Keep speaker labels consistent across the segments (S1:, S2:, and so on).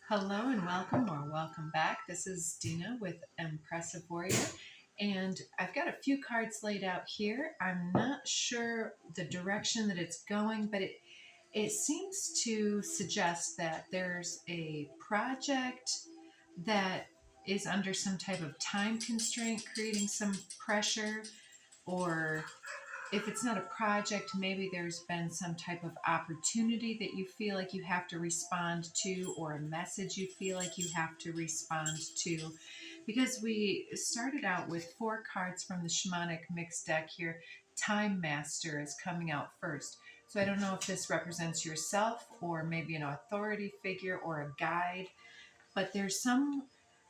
S1: Hello and welcome or welcome back. This is Dina with Empressive Warrior, and I've got a few cards laid out here. I'm not sure the direction that it's going, but it seems to suggest that there's a project that is under some type of time constraint, creating some pressure, or if it's not a project, maybe there's been some type of opportunity that you feel like you have to respond to, or a message you feel like you have to respond to. Because we started out with 4 cards from the Shamanic mixed deck here. Time Master is coming out first. So I don't know if this represents yourself or maybe an authority figure or a guide, but there's some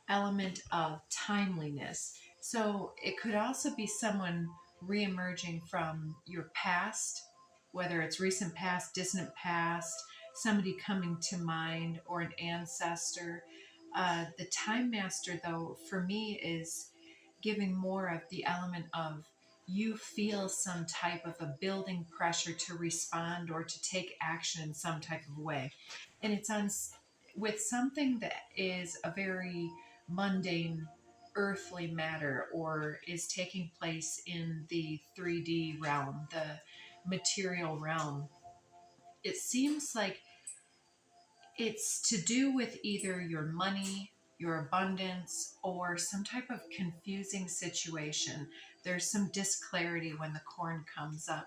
S1: element of timeliness. So it could also be someone reemerging from your past, whether it's recent past, distant past, somebody coming to mind, or an ancestor. The Time Master, though, for me is giving more of the element of you feel some type of a building pressure to respond or to take action in some type of way. And it's on with something that is a very mundane earthly matter or is taking place in the 3D realm, the material realm. It seems like it's to do with either your money, your abundance, or some type of confusing situation. There's some disclarity when the corn comes up,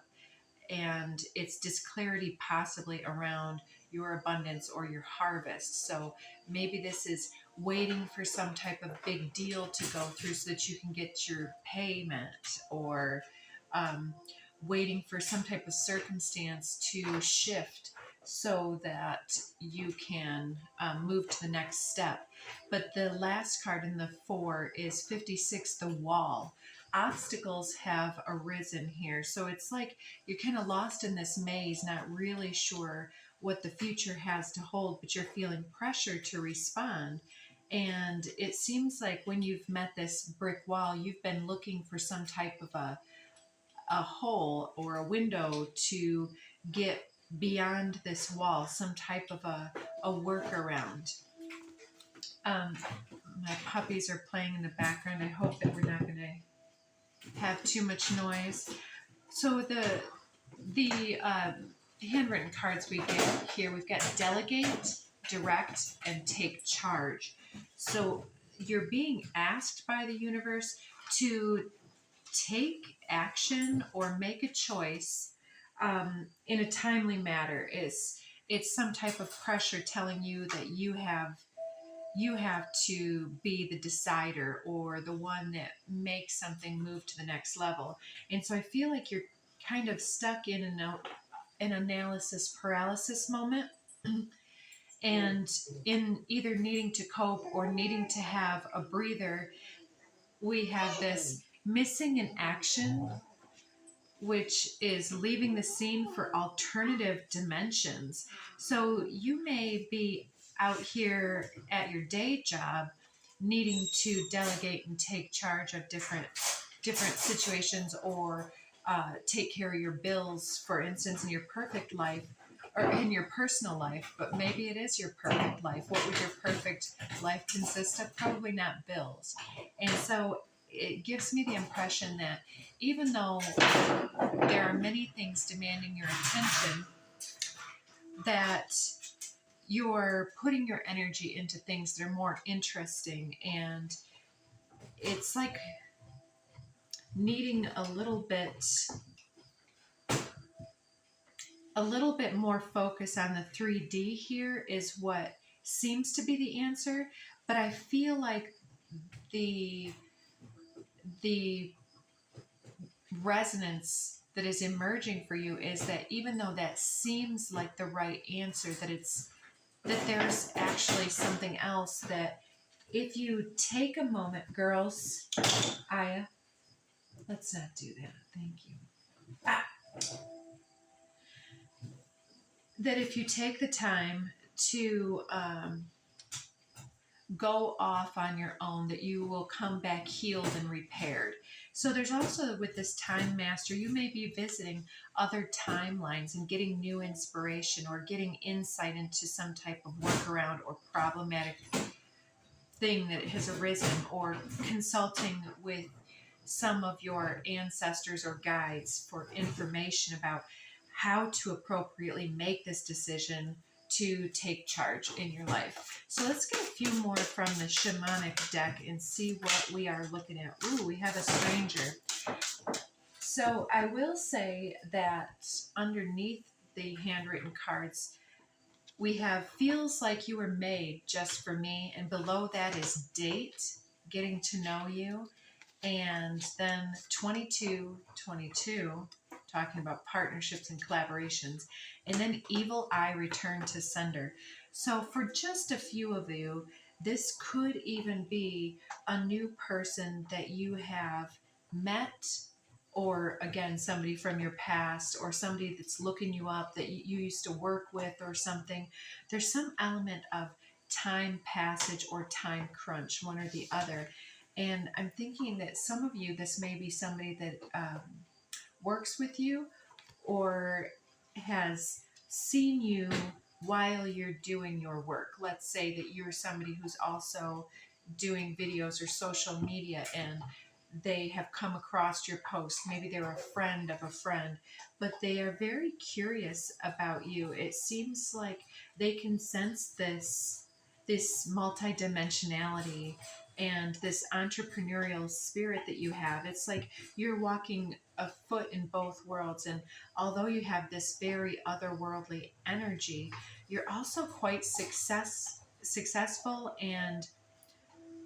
S1: and it's disclarity possibly around your abundance or your harvest. So maybe this is waiting for some type of big deal to go through so that you can get your payment, or um, waiting for some type of circumstance to shift so that you can move to the next step. But the last card in the 4 is 56, the Wall. Obstacles have arisen here. So it's like you're kind of lost in this maze, not really sure what the future has to hold, but you're feeling pressure to respond. And it seems like when you've met this brick wall, you've been looking for some type of a hole or a window to get beyond this wall, some type of a workaround. Um, my puppies are playing in the background. I hope that we're not going to have too much noise. So the handwritten cards we get here, we've got delegate, direct, and take charge. So you're being asked by the universe to take action or make a choice in a timely manner. It's some type of pressure telling you that you have to be the decider or the one that makes something move to the next level. And so I feel like you're kind of stuck in an analysis paralysis moment, and in either needing to cope or needing to have a breather. We have this missing in action, which is leaving the scene for alternative dimensions. So you may be out here at your day job needing to delegate and take charge of different situations, or take care of your bills, for instance, in your perfect life or in your personal life. But maybe it is your perfect life. What would your perfect life consist of? Probably not bills. And so it gives me the impression that even though there are many things demanding your attention, that you're putting your energy into things that are more interesting, and it's like needing a little bit more focus on the 3D here is what seems to be the answer. But I feel like the resonance that is emerging for you is that even though that seems like the right answer, that there's actually something else. That if you take a moment, girls, Aya, let's not do that. Thank you. That if you take the time to go off on your own, that you will come back healed and repaired. So there's also, with this time master, you may be visiting other timelines and getting new inspiration or getting insight into some type of workaround or problematic thing that has arisen, or consulting with some of your ancestors or guides for information about how to appropriately make this decision to take charge in your life. So let's get a few more from the shamanic deck and see what we are looking at. Ooh, we have a stranger. So I will say that underneath the handwritten cards, we have feels like you were made just for me, and below that is date, getting to know you, and then 2222, talking about partnerships and collaborations, and then evil eye, return to sender. So for just a few of you, this could even be a new person that you have met, or again, somebody from your past, or somebody that's looking you up that you used to work with or something. There's some element of time passage or time crunch, one or the other. And I'm thinking that some of you, this may be somebody that works with you or has seen you while you're doing your work. Let's say that you're somebody who's also doing videos or social media, and they have come across your post. Maybe they're a friend of a friend, but they are very curious about you. It seems like they can sense this multidimensionality and this entrepreneurial spirit that you have. It's like you're walking a foot in both worlds, and although you have this very otherworldly energy, you're also quite successful and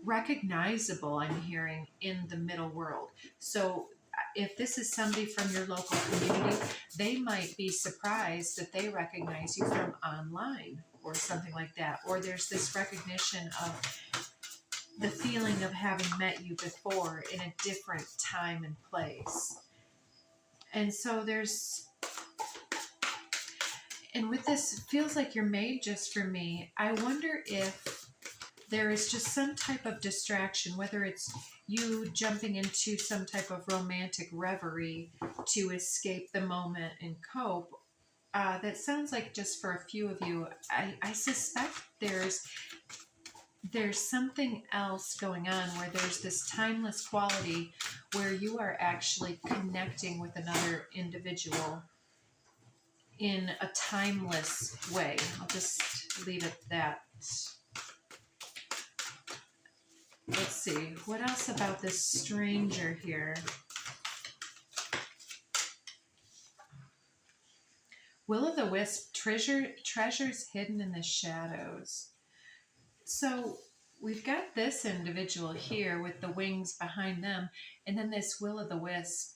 S1: recognizable, I'm hearing, in the middle world. So if this is somebody from your local community, they might be surprised that they recognize you from online or something like that. Or there's this recognition of the feeling of having met you before in a different time and place. And so and with this, feels like you're made just for me. I wonder if there is just some type of distraction, whether it's you jumping into some type of romantic reverie to escape the moment and cope. That sounds like just for a few of you. I suspect there's something else going on where there's this timeless quality where you are actually connecting with another individual in a timeless way. I'll just leave it at that. Let's see, what else about this stranger here? Will-o'-the-wisp, treasures hidden in the shadows. So we've got this individual here with the wings behind them, and then this will-o'-the-wisp.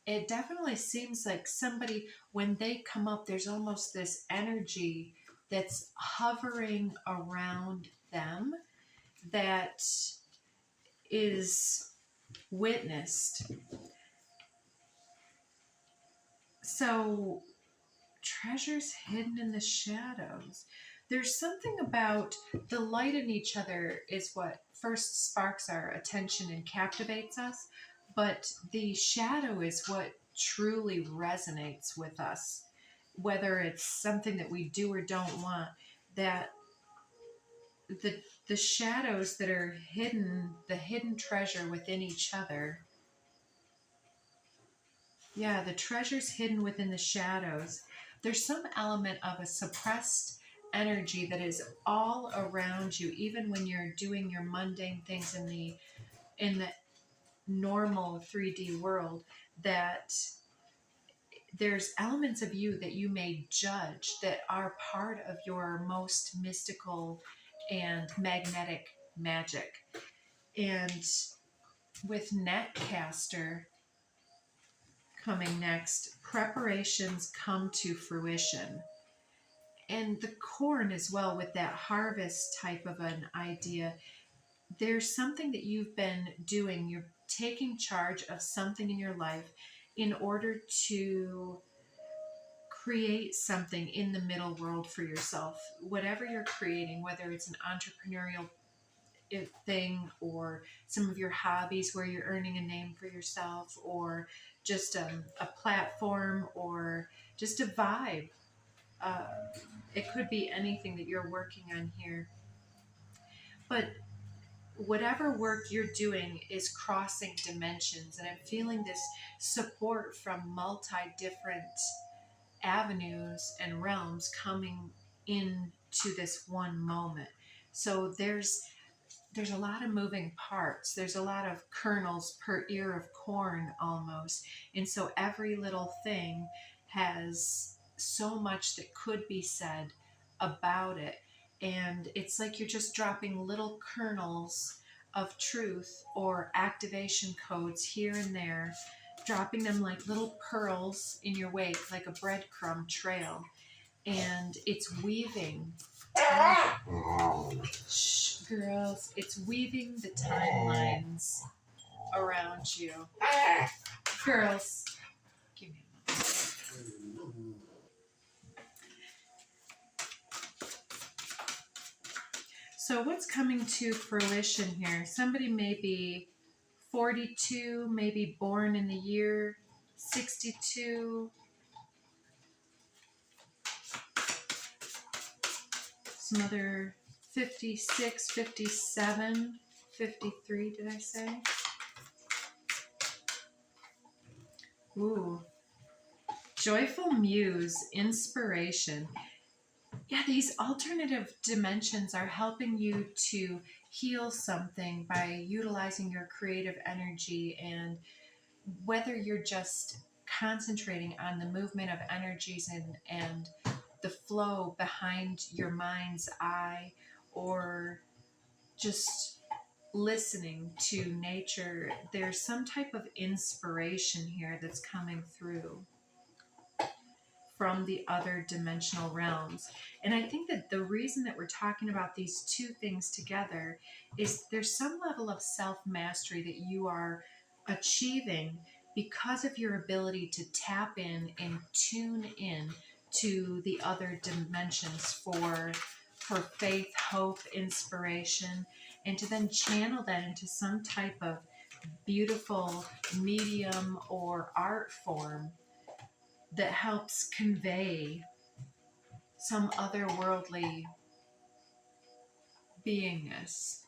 S1: It definitely seems like somebody, when they come up, there's almost this energy that's hovering around them that is witnessed. So, treasures hidden in the shadows. There's something about the light in each other is what first sparks our attention and captivates us, but the shadow is what truly resonates with us. Whether it's something that we do or don't want, that the shadows that are hidden, the hidden treasure within each other. Yeah, the treasures hidden within the shadows. There's some element of a suppressed energy that is all around you, even when you're doing your mundane things in the normal 3D world, that there's elements of you that you may judge that are part of your most mystical and magnetic magic. And with Netcaster coming next, preparations come to fruition. And the corn as well, with that harvest type of an idea. There's something that you've been doing. You're taking charge of something in your life in order to create something in the middle world for yourself. Whatever you're creating, whether it's an entrepreneurial thing, or some of your hobbies where you're earning a name for yourself, or just a platform, or just a vibe. Uh, it could be anything that you're working on here. But whatever work you're doing is crossing dimensions, and I'm feeling this support from multi different avenues and realms coming into this one moment. So there's a lot of moving parts. There's a lot of kernels per ear of corn almost. And so every little thing has so much that could be said about it. And it's like you're just dropping little kernels of truth or activation codes here and there, dropping them like little pearls in your wake, like a breadcrumb trail. And it's weaving. Shh, girls. It's weaving the timelines around you. Girls, give me a moment. So what's coming to fruition here? Somebody may be 42, maybe born in the year 62. Some other 56, 57, 53, did I say? Ooh. Joyful muse, inspiration. Yeah, these alternative dimensions are helping you to heal something by utilizing your creative energy. And whether you're just concentrating on the movement of energies and the flow behind your mind's eye, or just listening to nature, there's some type of inspiration here that's coming through from the other dimensional realms. And I think that the reason that we're talking about these two things together is there's some level of self-mastery that you are achieving because of your ability to tap in and tune in to the other dimensions for faith, hope, inspiration, and to then channel that into some type of beautiful medium or art form that helps convey some otherworldly beingness.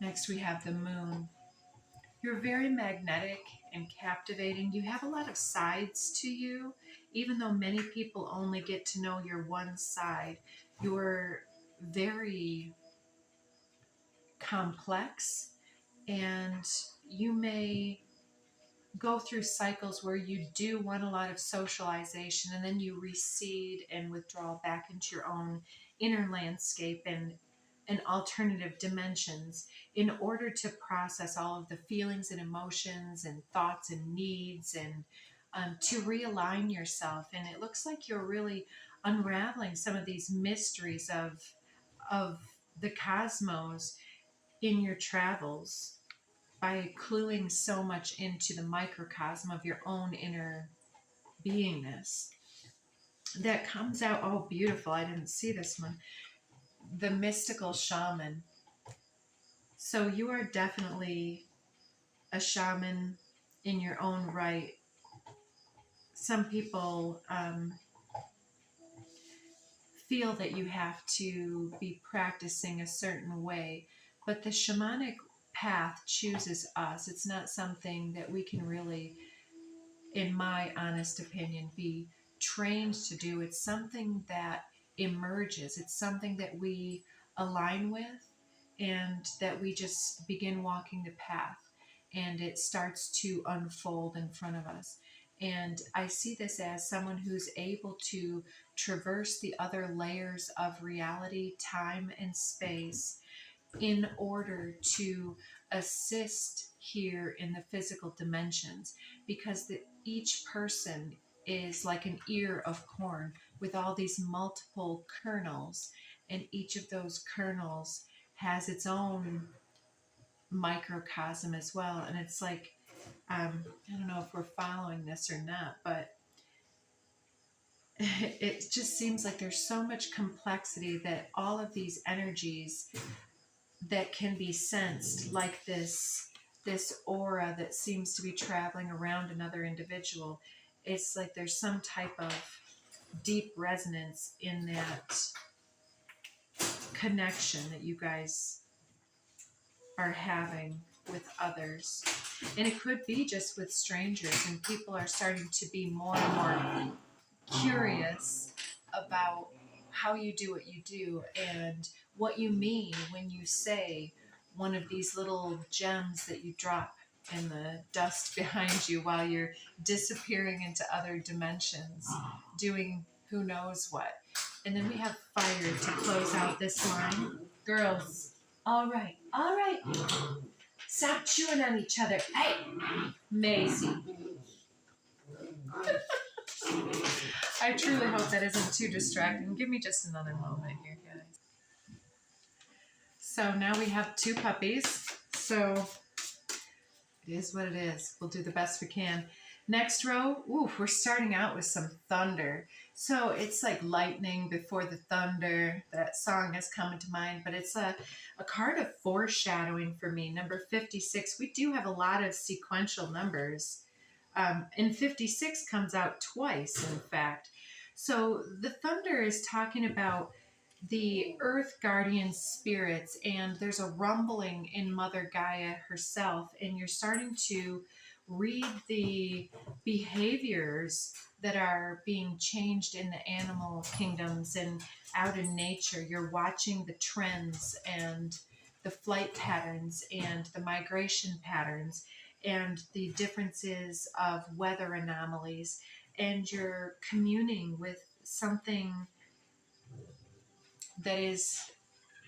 S1: Next, we have the moon. You're very magnetic and captivating. You have a lot of sides to you, even though many people only get to know your one side. You're very complex, and you may go through cycles where you do want a lot of socialization, and then you recede and withdraw back into your own inner landscape and alternative dimensions in order to process all of the feelings and emotions and thoughts and needs, and to realign yourself. And it looks like you're really unraveling some of these mysteries of the cosmos in your travels by cluing so much into the microcosm of your own inner beingness. That comes out, oh, beautiful. I didn't see this one. The mystical shaman. So you are definitely a shaman in your own right. Some people feel that you have to be practicing a certain way, but the shamanic path chooses us. It's not something that we can really, in my honest opinion, be trained to do. It's something that emerges. It's something that we align with, and that we just begin walking the path, and it starts to unfold in front of us. And I see this as someone who's able to traverse the other layers of reality, time, and space in order to assist here in the physical dimensions, because each person is like an ear of corn with all these multiple kernels, and each of those kernels has its own microcosm as well. And it's like, I don't know if we're following this or not, but it just seems like there's so much complexity that all of these energies that can be sensed, like this aura that seems to be traveling around another individual. It's like there's some type of deep resonance in that connection that you guys are having with others. And it could be just with strangers, and people are starting to be more and more curious about how you do what you do and what you mean when you say one of these little gems that you drop in the dust behind you while you're disappearing into other dimensions, doing who knows what. And then we have fire to close out this line. Girls, all right, stop chewing on each other. Hey, Maisie. I truly hope that isn't too distracting. Give me just another moment here, guys. So now we have 2 puppies. So it is what it is. We'll do the best we can. Next row, we're starting out with some thunder. So it's like lightning before the thunder. That song has come into mind, but it's a card of foreshadowing for me. Number 56. We do have a lot of sequential numbers. And 56 comes out twice, in fact. So the thunder is talking about the earth guardian spirits, and there's a rumbling in Mother Gaia herself, and you're starting to read the behaviors that are being changed in the animal kingdoms and out in nature. You're watching the trends and the flight patterns and the migration patterns and the differences of weather anomalies, and you're communing with something that is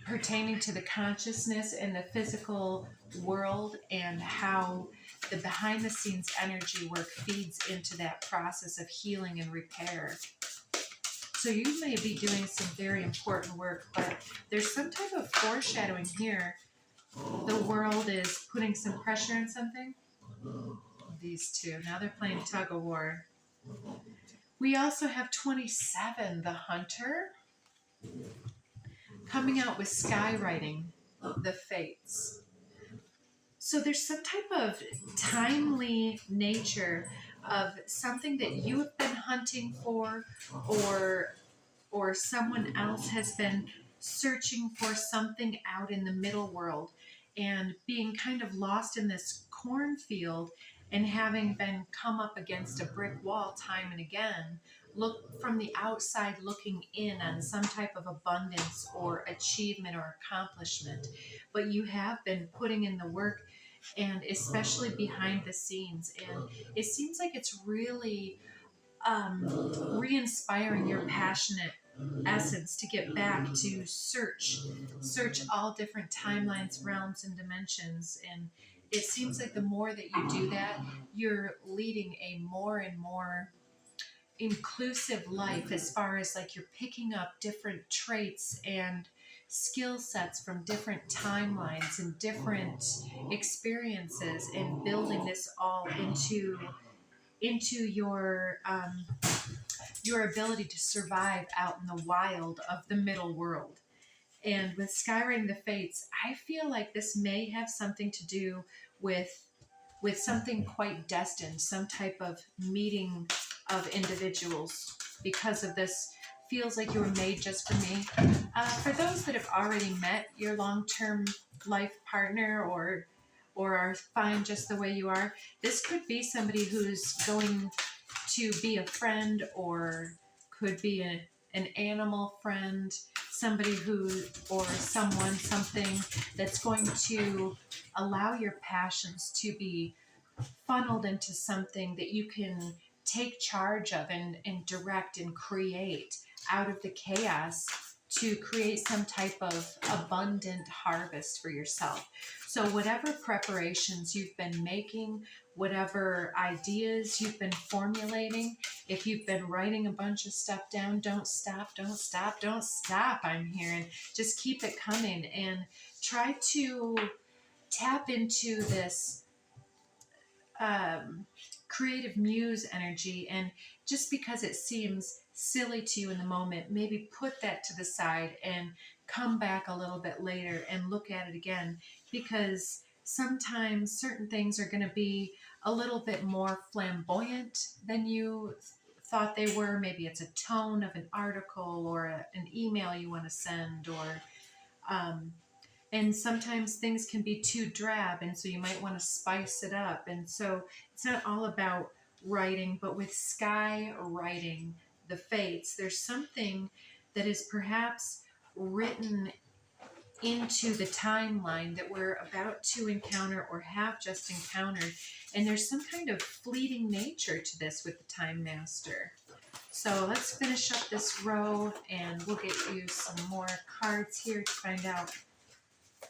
S1: pertaining to the consciousness and the physical world, and how the behind the scenes energy work feeds into that process of healing and repair. So you may be doing some very important work, but there's some type of foreshadowing here. The world is putting some pressure on something. These 2, now they're playing tug of war. We also have 27, the Hunter, coming out with skywriting the fates. So there's some type of timely nature of something that you have been hunting for, or someone else has been searching for something out in the middle world and being kind of lost in this cornfield, and having been come up against a brick wall time and again, look from the outside looking in on some type of abundance or achievement or accomplishment. But you have been putting in the work, and especially behind the scenes, and it seems like it's really re-inspiring your passionate essence to get back to search all different timelines, realms, and dimensions. And it seems like the more that you do that, you're leading a more and more inclusive life, as far as like you're picking up different traits and skill sets from different timelines and different experiences, and building this all into your ability to survive out in the wild of the middle world. And with Skywriting the Fates, I feel like this may have something to do with something quite destined, some type of meeting of individuals, because of this. Feels like you were made just for me. For those that have already met your long-term life partner, or are fine just the way you are, this could be somebody who's going to be a friend, or could be an animal friend, somebody who, or someone, something that's going to allow your passions to be funneled into something that you can take charge of and direct and create out of the chaos, to create some type of abundant harvest for yourself. So whatever preparations you've been making, whatever ideas you've been formulating, if you've been writing a bunch of stuff down, don't stop. I'm here, and just keep it coming, and try to tap into this creative muse energy. And just because it seems silly to you in the moment, maybe put that to the side and come back a little bit later and look at it again, because sometimes certain things are going to be a little bit more flamboyant than you thought they were. Maybe it's a tone of an article or an email you want to send, or and sometimes things can be too drab, and so you might want to spice it up. And so it's not all about writing, but with sky writing the fates, there's something that is perhaps written into the timeline that we're about to encounter or have just encountered. And there's some kind of fleeting nature to this with the Time Master. So let's finish up this row and we'll get you some more cards here to find out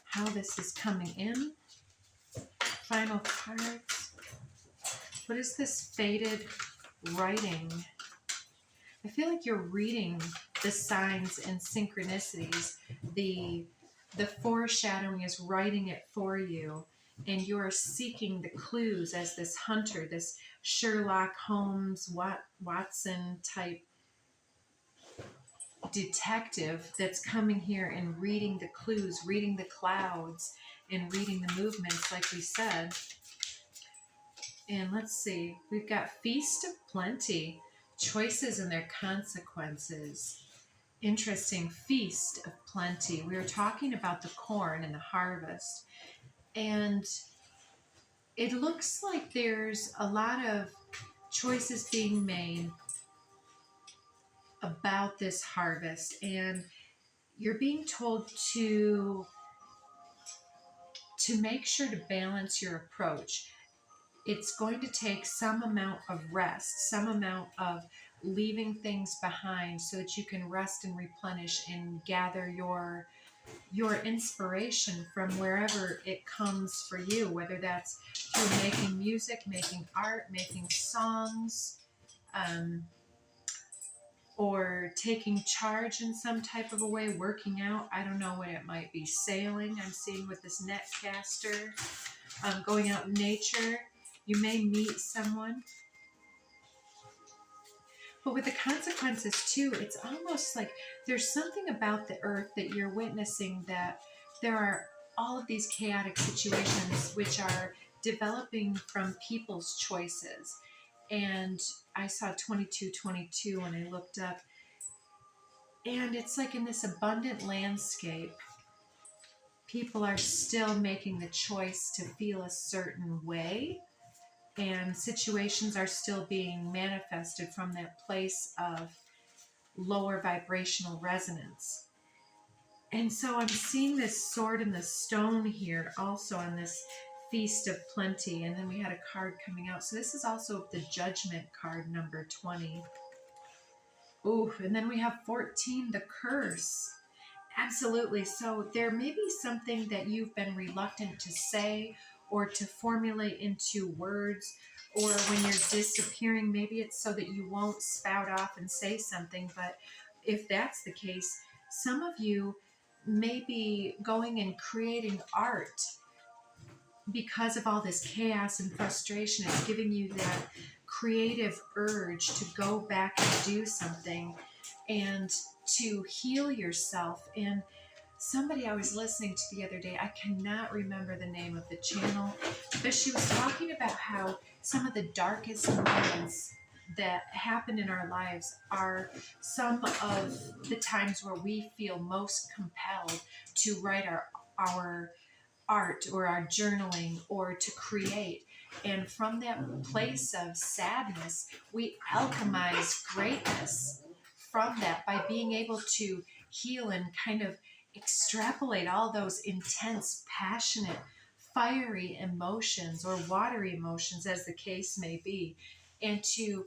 S1: how this is coming in. Final cards. What is this faded writing? I feel like you're reading the signs and synchronicities. The foreshadowing is writing it for you, and you're seeking the clues as this hunter, this Sherlock Holmes, Watson type detective that's coming here and reading the clues, reading the clouds, and reading the movements, like we said. And let's see, we've got Feast of Plenty, choices and their consequences. Interesting, Feast of Plenty. We were talking about the corn and the harvest, and it looks like there's a lot of choices being made about this harvest, and you're being told to make sure to balance your approach. It's going to take some amount of rest, some amount of leaving things behind so that you can rest and replenish and gather your inspiration from wherever it comes for you, whether that's through making music, making art, making songs, or taking charge in some type of a way, working out. I don't know what it might be. Sailing, I'm seeing with this net caster, going out in nature. You may meet someone. But with the consequences too, it's almost like there's something about the earth that you're witnessing, that there are all of these chaotic situations which are developing from people's choices. And I saw 2222 when I looked up. And it's like in this abundant landscape, people are still making the choice to feel a certain way. And situations are still being manifested from that place of lower vibrational resonance. And so I'm seeing this sword and the stone here also on this Feast of Plenty. And then we had a card coming out. So this is also the Judgment card, number 20. Ooh, and then we have 14, the Curse. Absolutely. So there may be something that you've been reluctant to say or to formulate into words, or when you're disappearing, maybe it's so that you won't spout off and say something. But if that's the case, some of you may be going and creating art because of all this chaos and frustration. It's giving you that creative urge to go back and do something and to heal yourself. And somebody I was listening to the other day, I cannot remember the name of the channel, but she was talking about how some of the darkest moments that happen in our lives are some of the times where we feel most compelled to write our art or our journaling or to create. And from that place of sadness, we alchemize greatness from that by being able to heal and kind of extrapolate all those intense, passionate, fiery emotions or watery emotions, as the case may be, and to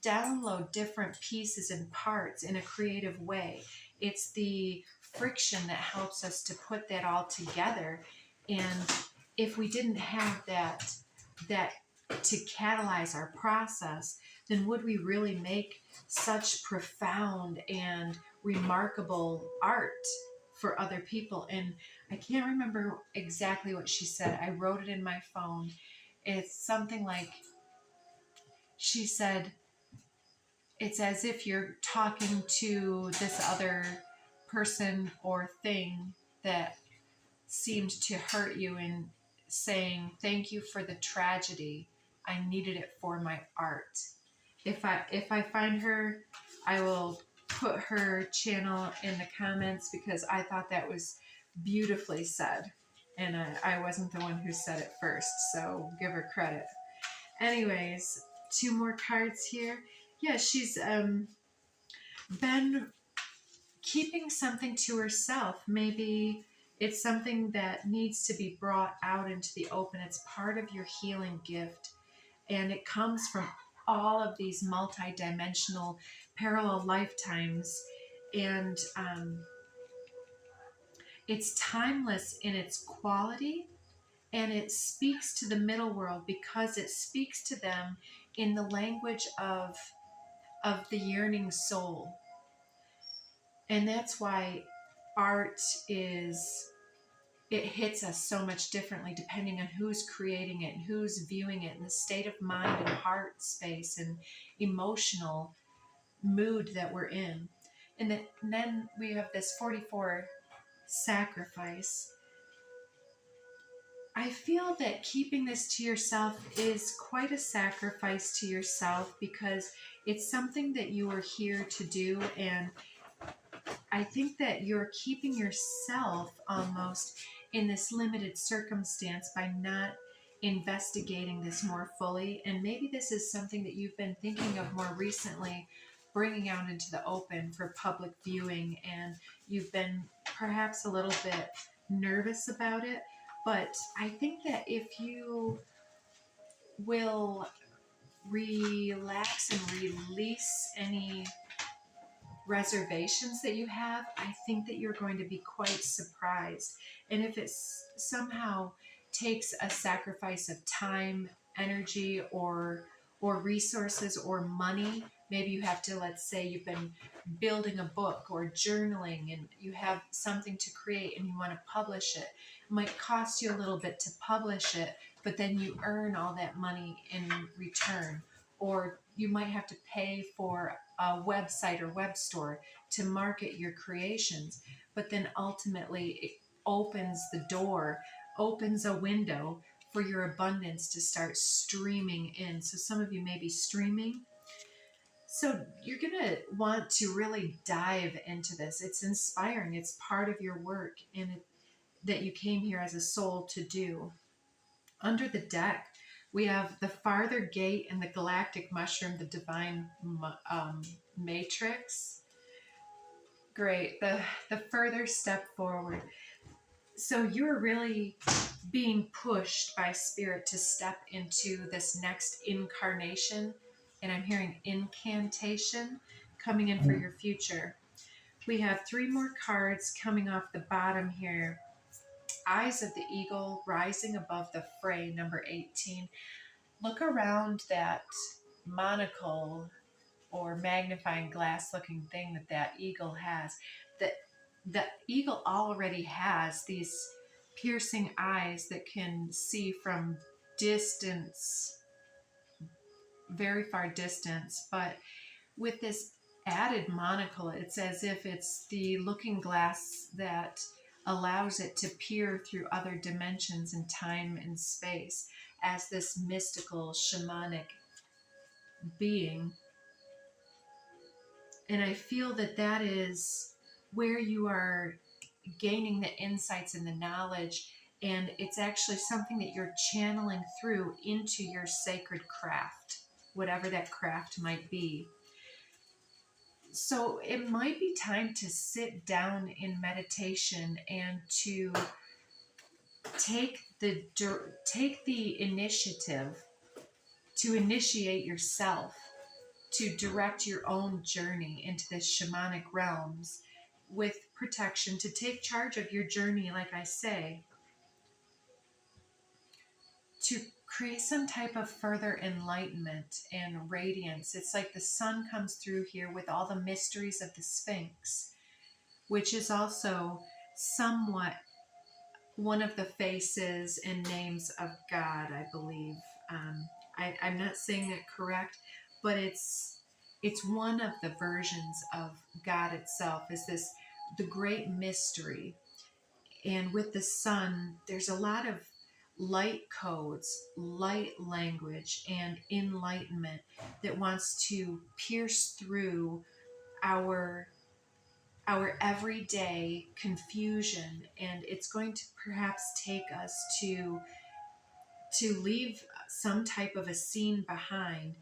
S1: download different pieces and parts in a creative way. It's the friction that helps us to put that all together. And if we didn't have that to catalyze our process, then would we really make such profound and remarkable art for other people? And I can't remember exactly what she said. I wrote it in my phone. It's something like, she said, it's as if you're talking to this other person or thing that seemed to hurt you, and saying, thank you for the tragedy. I needed it for my art. If I find her, I will put her channel in the comments, because I thought that was beautifully said. And I wasn't the one who said it first, so give her credit. Anyways, two more cards here. Yeah, she's been keeping something to herself. Maybe it's something that needs to be brought out into the open. It's part of your healing gift, and it comes from all of these multi-dimensional parallel lifetimes, and it's timeless in its quality, and it speaks to the middle world because it speaks to them in the language of the yearning soul. And that's why art it hits us so much differently depending on who's creating it and who's viewing it, and the state of mind and heart space and emotional mood that we're in. And then we have this 44 sacrifice. I feel that keeping this to yourself is quite a sacrifice to yourself, because it's something that you are here to do, and I think that you're keeping yourself almost in this limited circumstance by not investigating this more fully. And maybe this is something that you've been thinking of more recently, bringing out into the open for public viewing, and you've been perhaps a little bit nervous about it. But I think that if you will relax and release any reservations that you have, I think that you're going to be quite surprised. And if it somehow takes a sacrifice of time, energy, or resources or money, maybe you have to, let's say you've been building a book or journaling and you have something to create and you want to publish it. It might cost you a little bit to publish it, but then you earn all that money in return. Or you might have to pay for a website or web store to market your creations, but then ultimately it opens the door, opens a window for your abundance to start streaming in. So some of you may be streaming. So you're going to want to really dive into this. It's inspiring. It's part of your work, and that you came here as a soul to do. Under the deck, we have the farther gate and the galactic mushroom, the divine matrix. Great. The further step forward. So you're really being pushed by spirit to step into this next incarnation. And I'm hearing incantation coming in for your future. We have 3 more cards coming off the bottom here. Eyes of the Eagle rising above the fray, number 18. Look around that monocle or magnifying glass looking thing that eagle has. The eagle already has these piercing eyes that can see from distance, very far distance. But with this added monocle, it's as if it's the looking glass that allows it to peer through other dimensions in time and space as this mystical shamanic being. And I feel that is where you are gaining the insights and the knowledge, and it's actually something that you're channeling through into your sacred craft, whatever that craft might be. So it might be time to sit down in meditation and to take the initiative to initiate yourself, to direct your own journey into the shamanic realms with protection, to take charge of your journey, like I say, to create some type of further enlightenment and radiance. It's like the sun comes through here with all the mysteries of the Sphinx, which is also somewhat one of the faces and names of God, I believe. I'm not saying it correct, but it's it's one of the versions of God itself, is this the great mystery. And with the sun, there's a lot of light codes, light language, and enlightenment that wants to pierce through our everyday confusion, and it's going to perhaps take us to leave some type of a scene behind,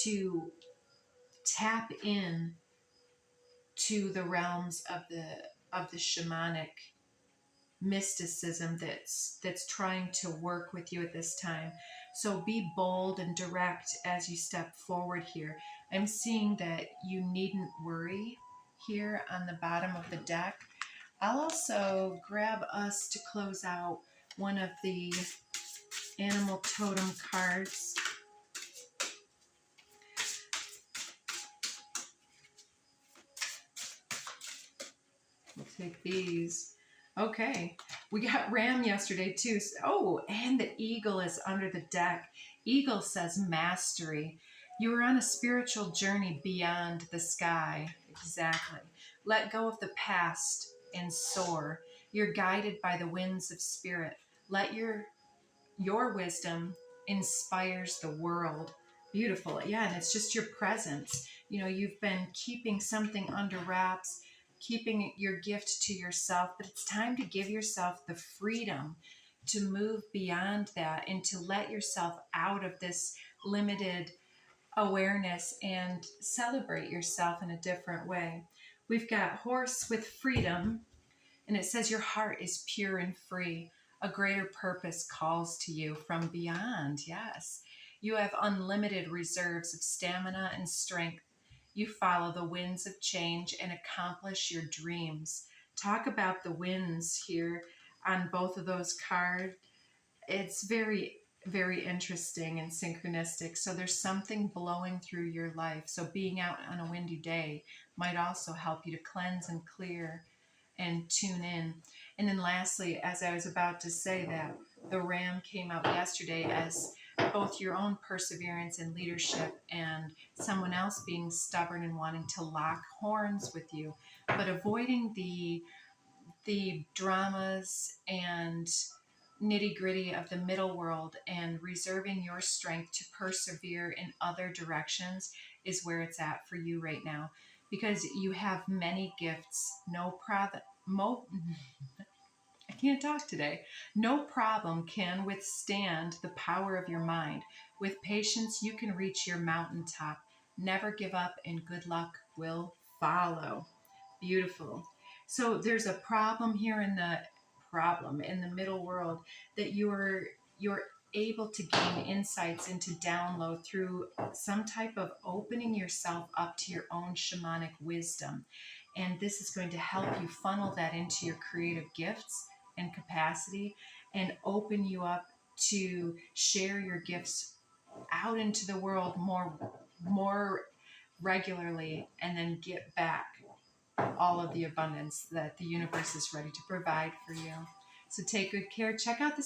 S1: to tap in to the realms of the shamanic mysticism that's trying to work with you at this time. So be bold and direct as you step forward here. I'm seeing that you needn't worry here on the bottom of the deck. I'll also grab us to close out one of the animal totem cards. We'll take these. Okay, we got Ram yesterday too. Oh, and the eagle is under the deck. Eagle says mastery. You are on a spiritual journey beyond the sky. Exactly. Let go of the past and soar. You're guided by the winds of spirit. Let your wisdom inspires the world. Beautiful. Yeah, and it's just your presence. You know, you've been keeping something under wraps, keeping your gift to yourself, but it's time to give yourself the freedom to move beyond that and to let yourself out of this limited awareness and celebrate yourself in a different way. We've got horse with freedom, and it says your heart is pure and free. A greater purpose calls to you from beyond. Yes. You have unlimited reserves of stamina and strength. You follow the winds of change and accomplish your dreams. Talk about the winds here on both of those cards. It's very, very interesting and synchronistic. So there's something blowing through your life. So being out on a windy day might also help you to cleanse and clear and tune in. And then lastly, as I was about to say that, the ram came out yesterday as both your own perseverance and leadership and someone else being stubborn and wanting to lock horns with you, but avoiding the dramas and nitty gritty of the middle world and reserving your strength to persevere in other directions is where it's at for you right now, because you have many gifts. No problem. I can't talk today. No problem can withstand the power of your mind. With patience, you can reach your mountaintop. Never give up, and good luck will follow. Beautiful. So there's a problem here in the middle world that you're able to gain insights and to download through some type of opening yourself up to your own shamanic wisdom. And this is going to help you funnel that into your creative gifts and capacity and open you up to share your gifts out into the world more regularly, and then get back all of the abundance that the universe is ready to provide for you. So take good care. Check out the